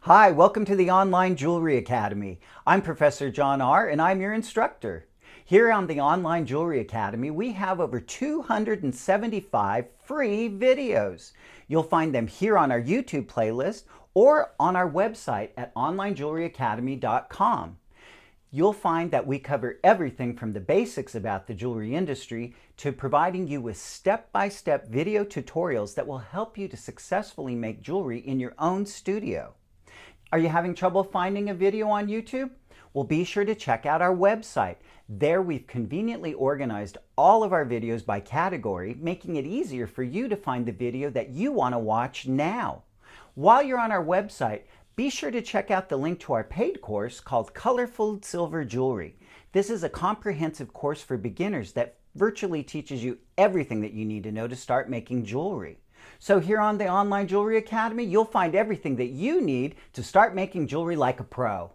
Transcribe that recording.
Hi, welcome to the Online Jewelry Academy. I'm Professor John R. and I'm your instructor. Here on the Online Jewelry Academy, we have over 275 free videos. You'll find them here on our YouTube playlist or on our website at onlinejewelryacademy.com. You'll find that we cover everything from the basics about the jewelry industry to providing you with step-by-step video tutorials that will help you to successfully make jewelry in your own studio. Are you having trouble finding a video on YouTube? Well, be sure to check out our website. There we've conveniently organized all of our videos by category, making it easier for you to find the video that you want to watch now. While you're on our website, be sure to check out the link to our paid course called Colorful Silver Jewelry. This is a comprehensive course for beginners that virtually teaches you everything that you need to know to start making jewelry. So here on the Online Jewelry Academy, you'll find everything that you need to start making jewelry like a pro.